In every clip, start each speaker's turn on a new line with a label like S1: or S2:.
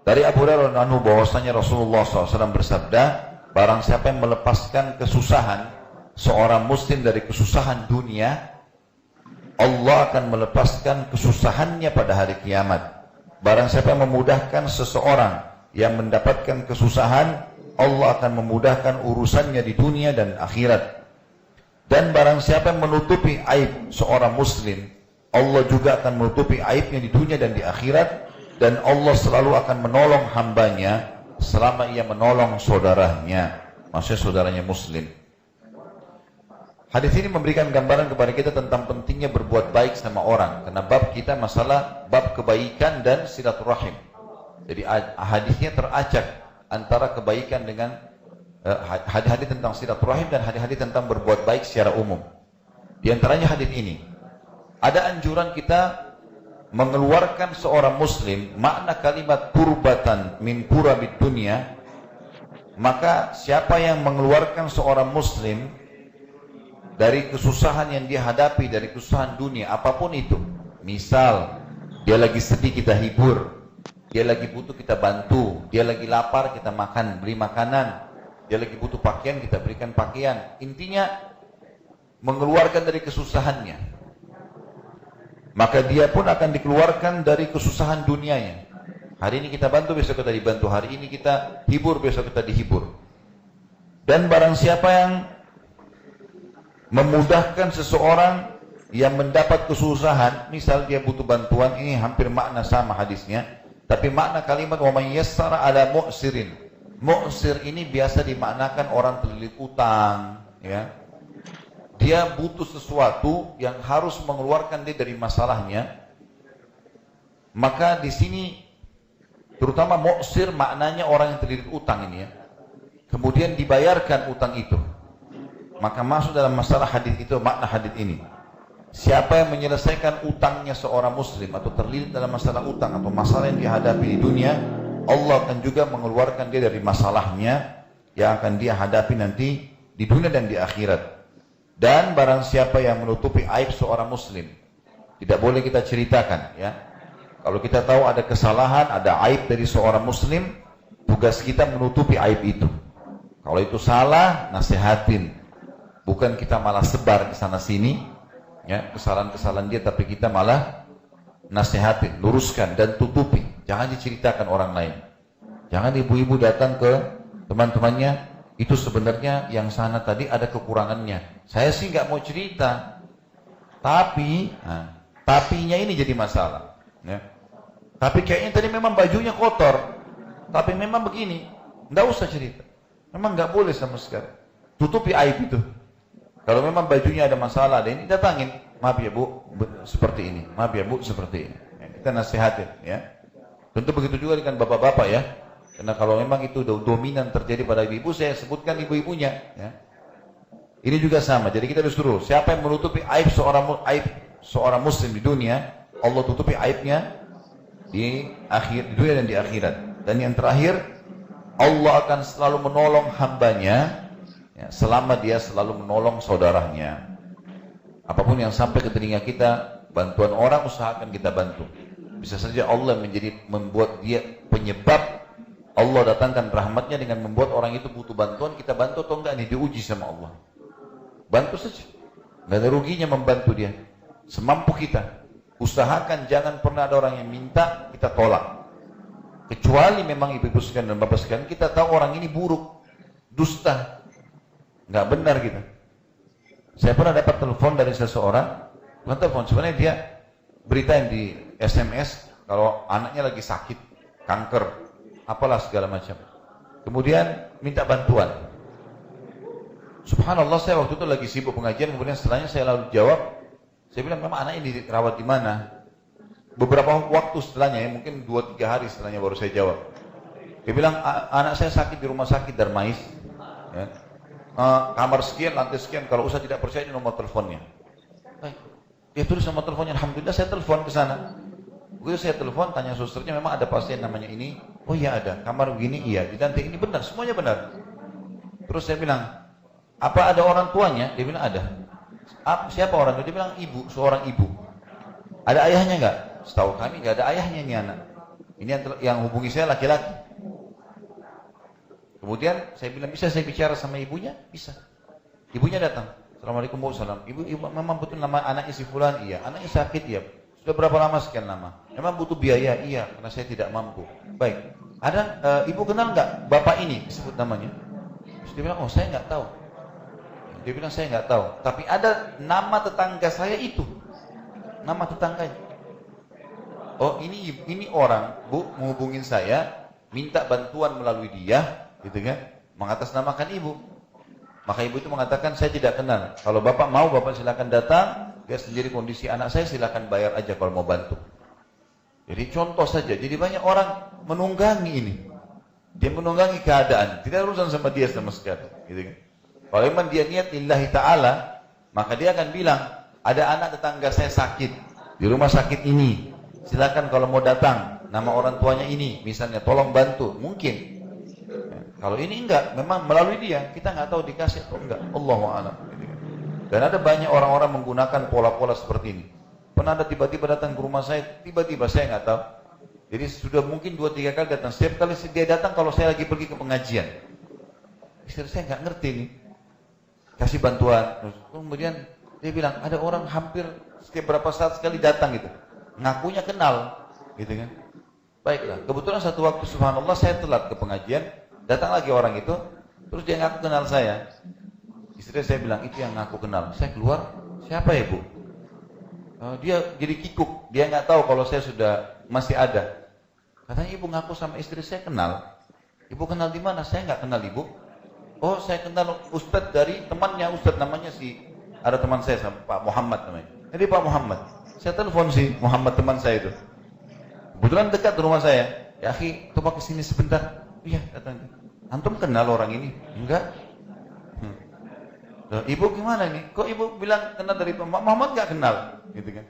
S1: Dari Abu Hurairah radhiyallahu anhu bahwasanya Rasulullah SAW bersabda, barang siapa yang melepaskan kesusahan seorang muslim dari kesusahan dunia, Allah akan melepaskan kesusahannya pada hari kiamat. Barang siapa yang memudahkan seseorang yang mendapatkan kesusahan, Allah akan memudahkan urusannya di dunia dan akhirat. Dan barang siapa yang menutupi aib seorang muslim, Allah juga akan menutupi aibnya di dunia dan di akhirat. Dan Allah selalu akan menolong hambanya selama ia menolong saudaranya, maksudnya saudaranya muslim. Hadis ini memberikan gambaran kepada kita tentang pentingnya berbuat baik sama orang, karena bab kita masalah bab kebaikan dan silaturahim. Jadi hadisnya teracak antara kebaikan dengan hadis-hadis tentang silaturahim dan hadis-hadis tentang berbuat baik secara umum. Di antaranya hadis ini ada anjuran kita mengeluarkan seorang muslim, makna kalimat kurbatan min kurabid dunia, maka siapa yang mengeluarkan seorang muslim dari kesusahan yang dia hadapi, dari kesusahan dunia apapun itu, misal dia lagi sedih kita hibur, dia lagi butuh kita bantu, dia lagi lapar kita makan, beri makanan, dia lagi butuh pakaian kita berikan pakaian, intinya mengeluarkan dari kesusahannya, maka dia pun akan dikeluarkan dari kesusahan dunianya. Hari ini kita bantu, besok kita dibantu. Hari ini kita hibur, besok kita dihibur. Dan barang siapa yang memudahkan seseorang yang mendapat kesusahan, misal dia butuh bantuan, ini hampir makna sama hadisnya, tapi makna kalimat wa man yassara ala mu'sirin. Mu'sir ini biasa dimaknakan orang terlilit utang, ya. Dia butuh sesuatu yang harus mengeluarkan dia dari masalahnya. Maka di sini terutama mu'sir maknanya orang yang terlilit utang ini, ya. Kemudian dibayarkan utang itu. Maka masuk dalam masalah hadis itu, makna hadis ini. Siapa yang menyelesaikan utangnya seorang muslim atau terlilit dalam masalah utang atau masalah yang dihadapi di dunia, Allah akan juga mengeluarkan dia dari masalahnya yang akan dia hadapi nanti di dunia dan di akhirat. Dan barang siapa yang menutupi aib seorang muslim, tidak boleh kita ceritakan, ya. Kalau kita tahu ada kesalahan, ada aib dari seorang muslim, tugas kita menutupi aib itu. Kalau itu salah, nasihatin. Bukan kita malah sebar ke sana sini, ya, kesalahan-kesalahan dia, tapi kita malah nasihatin, luruskan dan tutupi. Jangan diceritakan orang lain. Jangan ibu-ibu datang ke teman-temannya, itu sebenarnya yang sana tadi ada kekurangannya. Saya sih nggak mau cerita, tapi tapinya ini jadi masalah, ya. Tapi kayaknya tadi memang bajunya kotor, tapi memang begini, nggak usah cerita. Memang nggak boleh sama sekali. Tutupi aib itu. Kalau memang bajunya ada masalah, ada ini, datangin. Maaf ya bu, seperti ini. Maaf ya bu, seperti ini. Ya, kita nasihatin, ya. Tentu begitu juga dengan bapak-bapak, ya. Karena kalau memang itu dominan terjadi pada ibu-ibu, saya sebutkan ibu-ibunya, ya. Ini juga sama. Jadi kita harus suruh, siapa yang menutupi aib seorang muslim di dunia, Allah tutupi aibnya di dunia dan di akhirat. Dan yang terakhir, Allah akan selalu menolong hambanya, ya, selama dia selalu menolong saudaranya. Apapun yang sampai ke telinga kita, bantuan orang, usahakan kita bantu. Bisa saja Allah membuat dia penyebab Allah datangkan rahmatnya dengan membuat orang itu butuh bantuan, kita bantu atau enggak nih, diuji sama Allah. Bantu saja, nggak ada ruginya membantu dia. Semampu kita, usahakan jangan pernah ada orang yang minta kita tolak. Kecuali memang ibu-ibu sekalian dan bapak sekalian, kita tahu orang ini buruk, dusta, nggak benar gitu. Saya pernah dapat telepon dari seseorang, bukan telepon, sebenarnya dia berita yang di SMS kalau anaknya lagi sakit, kanker, apalah segala macam. Kemudian minta bantuan. Subhanallah, saya waktu itu lagi sibuk pengajian, kemudian setelahnya saya lalu jawab. Saya bilang, memang anak ini dirawat di mana? Beberapa waktu setelahnya, ya, mungkin 2-3 hari setelahnya baru saya jawab. Dia bilang, anak saya sakit di rumah sakit Darmais, ya. Kamar sekian, lantai sekian, kalau usah tidak percaya ini nomor teleponnya. Dia tulis nomor teleponnya, alhamdulillah saya telepon ke sana. Begitu saya telepon, tanya susternya, memang ada pasien namanya ini? Oh iya ada, kamar begini, iya, di lantai ini, benar, semuanya benar. Terus saya bilang, apa ada orang tuanya? Dia bilang ada. Siapa orang tua? Dia bilang ibu, seorang ibu. Ada ayahnya enggak? Setahu kami enggak ada ayahnya ini anak. Ini yang hubungi saya laki-laki. Kemudian saya bilang, bisa saya bicara sama ibunya? Bisa. Ibunya datang. Assalamualaikum warahmatullahi wabarakatuh. Ibu, memang betul nama anaknya si fulan? Iya. Anaknya sakit? Iya. Sudah berapa lama sekian lama? Memang butuh biaya? Iya, karena saya tidak mampu. Baik. Ada ibu kenal nggak bapak ini? Disebut namanya. Terus dia bilang, oh saya nggak tahu. Dia bilang, saya nggak tahu. Tapi ada nama tetangga saya itu. Nama tetangganya. Oh ini orang, Bu, menghubungin saya, minta bantuan melalui dia, gitu kan? Mengatasnamakan ibu. Maka ibu itu mengatakan, saya tidak kenal. Kalau bapak mau, bapak silakan datang. Biar sendiri kondisi anak saya, silakan bayar aja kalau mau bantu. Jadi contoh saja. Jadi banyak orang menunggangi ini. Dia menunggangi keadaan. Tidak urusan sama dia sama sekali. Gitu kan? Kalau memang dia niat lillahi ta'ala, maka dia akan bilang, ada anak tetangga saya sakit di rumah sakit ini. Silakan kalau mau datang, nama orang tuanya ini, misalnya tolong bantu. Mungkin. Kalau ini enggak, memang melalui dia, kita nggak tahu dikasih atau enggak. Allahu a'lam. Dan ada banyak orang-orang menggunakan pola-pola seperti ini. Pernah ada tiba-tiba datang ke rumah saya, tiba-tiba saya nggak tahu. Jadi sudah mungkin 2-3 kali datang. Setiap kali dia datang kalau saya lagi pergi ke pengajian. Istri saya nggak ngerti nih. Kasih bantuan. Kemudian dia bilang, ada orang hampir setiap berapa saat sekali datang gitu. Ngakunya kenal, gitu kan. Baiklah, kebetulan satu waktu subhanallah saya telat ke pengajian. Datang lagi orang itu, terus dia ngaku kenal saya. Istri saya bilang, itu yang ngaku kenal. Saya keluar, siapa ya Bu? Dia jadi kikuk, dia nggak tahu kalau saya sudah masih ada. Katanya ibu ngaku sama istri saya kenal. Ibu kenal di mana? Saya nggak kenal ibu. Oh, saya kenal Ustadz dari temannya Ustadz, namanya ada teman saya sama Pak Muhammad namanya. Jadi Pak Muhammad, saya telepon si Muhammad teman saya itu. Kebetulan dekat rumah saya. Ya akhi, coba kesini sebentar. Iya, katanya. Antum kenal orang ini? Enggak. Ibu gimana nih? Kok ibu bilang kenal dari Pak Muhammad? Nggak kenal, gitu kan?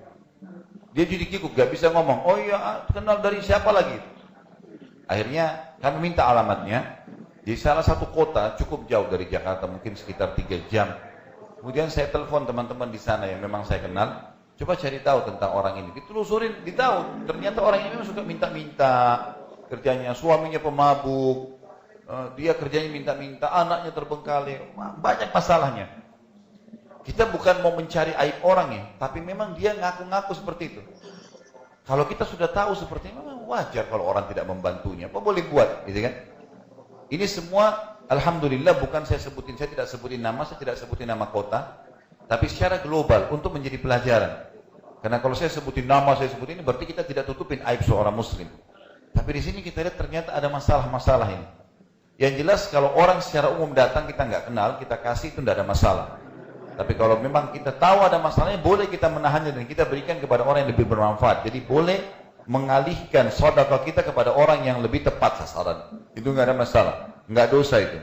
S1: Dia jadi kikuk, nggak bisa ngomong. Oh iya, kenal dari siapa lagi? Akhirnya kami minta alamatnya di salah satu kota cukup jauh dari Jakarta, mungkin sekitar 3 jam. Kemudian saya telepon teman-teman di sana yang memang saya kenal. Coba cari tahu tentang orang ini. Ditelusurin, ditahu. Ternyata orang ini memang suka minta-minta. Kerjanya, suaminya pemabuk. Dia kerjanya minta-minta, anaknya terbengkalai, banyak masalahnya. Kita bukan mau mencari aib orang ya, tapi memang dia ngaku-ngaku seperti itu. Kalau kita sudah tahu seperti ini, memang wajar kalau orang tidak membantunya. Apa boleh buat, gitu kan? Ini semua, alhamdulillah, bukan saya tidak sebutin nama, saya tidak sebutin nama kota, tapi secara global untuk menjadi pelajaran. Karena kalau saya sebutin nama, saya sebutin ini, berarti kita tidak tutupin aib seorang muslim. Tapi di sini kita lihat ternyata ada masalah-masalah ini. Yang jelas kalau orang secara umum datang kita nggak kenal, kita kasih itu tidak ada masalah. Tapi kalau memang kita tahu ada masalahnya, boleh kita menahannya dan kita berikan kepada orang yang lebih bermanfaat. Jadi boleh mengalihkan sedekah kita kepada orang yang lebih tepat sasaran. Itu nggak ada masalah, nggak dosa itu.